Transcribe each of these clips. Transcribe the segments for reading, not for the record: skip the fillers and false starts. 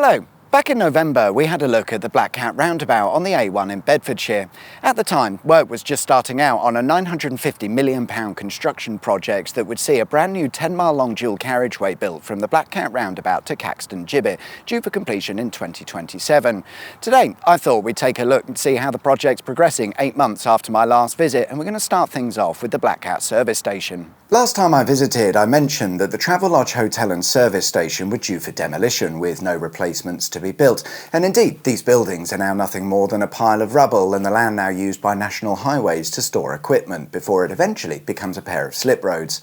Hello. Back in November, we had a look at the Blackout Roundabout on the A1 in Bedfordshire. At the time, work was just starting out on a £950 million construction project that would see a brand new 10-mile-long dual carriageway built from the Blackout Roundabout to Caxton Gibbet, due for completion in 2027. Today, I thought we'd take a look and see how the project's progressing 8 months after my last visit, and we're going to start things off with the Blackout service station. Last time I visited, I mentioned that the Travelodge Hotel and Service Station were due for demolition, with no replacements to be built. And indeed, these buildings are now nothing more than a pile of rubble and the land now used by National Highways to store equipment before it eventually becomes a pair of slip roads.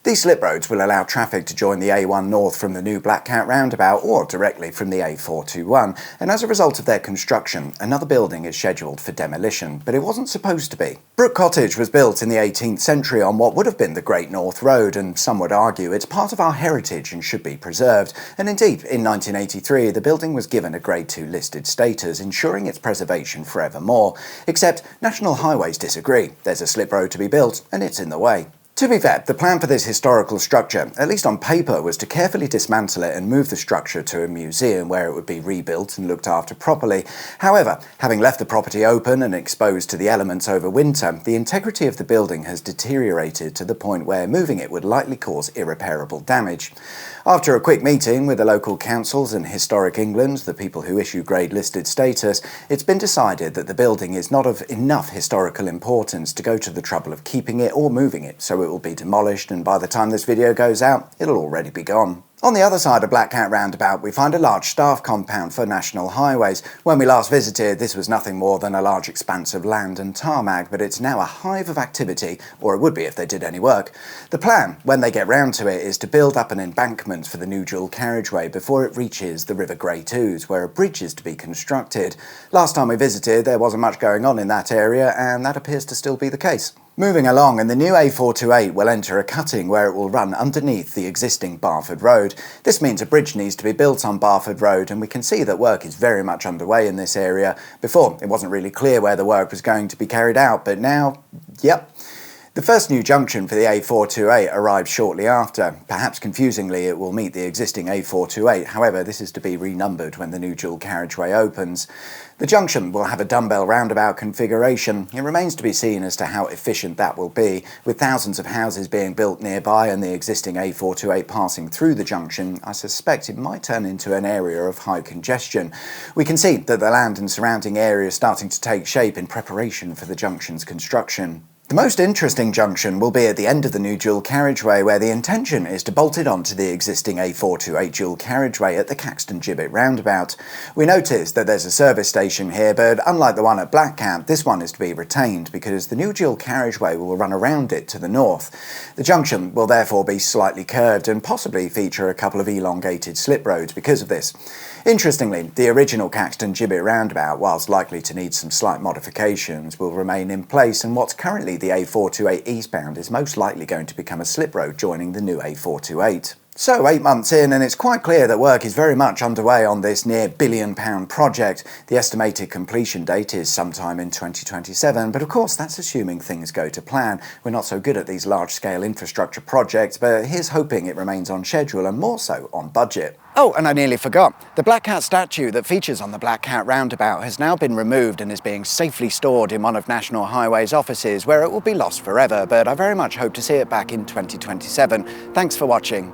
These slip roads will allow traffic to join the A1 north from the new Blackout Roundabout or directly from the A428, and as a result of their construction, another building is scheduled for demolition, but it wasn't supposed to be. Brook Cottage was built in the 18th century on what would have been the Great North Road, and some would argue it's part of our heritage and should be preserved. And indeed, in 1983, the building was given a Grade 2 listed status, ensuring its preservation forevermore. Except National Highways disagree. There's a slip road to be built, and it's in the way. To be fair, the plan for this historical structure, at least on paper, was to carefully dismantle it and move the structure to a museum where it would be rebuilt and looked after properly. However, having left the property open and exposed to the elements over winter, the integrity of the building has deteriorated to the point where moving it would likely cause irreparable damage. After a quick meeting with the local councils and Historic England, the people who issue grade listed status, it's been decided that the building is not of enough historical importance to go to the trouble of keeping it or moving it, so it will be demolished, and by the time this video goes out, it'll already be gone. On the other side of Blackout Roundabout, we find a large staff compound for National Highways. When we last visited, this was nothing more than a large expanse of land and tarmac, but it's now a hive of activity, or it would be if they did any work. The plan, when they get round to it, is to build up an embankment for the new dual carriageway before it reaches the River Great Ouse, where a bridge is to be constructed. Last time we visited, there wasn't much going on in that area, and that appears to still be the case. Moving along, and the new A428 will enter a cutting where it will run underneath the existing Barford Road. This means a bridge needs to be built on Barford Road, and we can see that work is very much underway in this area. Before, it wasn't really clear where the work was going to be carried out, but now, yep. The first new junction for the A428 arrived shortly after. Perhaps confusingly, it will meet the existing A428, however, this is to be renumbered when the new dual carriageway opens. The junction will have a dumbbell roundabout configuration. It remains to be seen as to how efficient that will be. With thousands of houses being built nearby and the existing A428 passing through the junction, I suspect it might turn into an area of high congestion. We can see that the land and surrounding area is starting to take shape in preparation for the junction's construction. The most interesting junction will be at the end of the new dual carriageway, where the intention is to bolt it onto the existing A428 dual carriageway at the Caxton Gibbet roundabout. We notice that there's a service station here, but unlike the one at Blackout, this one is to be retained because the new dual carriageway will run around it to the north. The junction will therefore be slightly curved and possibly feature a couple of elongated slip roads because of this. Interestingly, the original Caxton Gibbet roundabout, whilst likely to need some slight modifications, will remain in place, and what's currently the A428 eastbound is most likely going to become a slip road joining the new A428. So 8 months in, and it's quite clear that work is very much underway on this near £1 billion project. The estimated completion date is sometime in 2027, but of course that's assuming things go to plan. We're not so good at these large-scale infrastructure projects, but here's hoping it remains on schedule and more so on budget. Oh, and I nearly forgot. The Blackout statue that features on the Blackout Roundabout has now been removed and is being safely stored in one of National Highways' offices, where it will be lost forever, but I very much hope to see it back in 2027. Thanks for watching.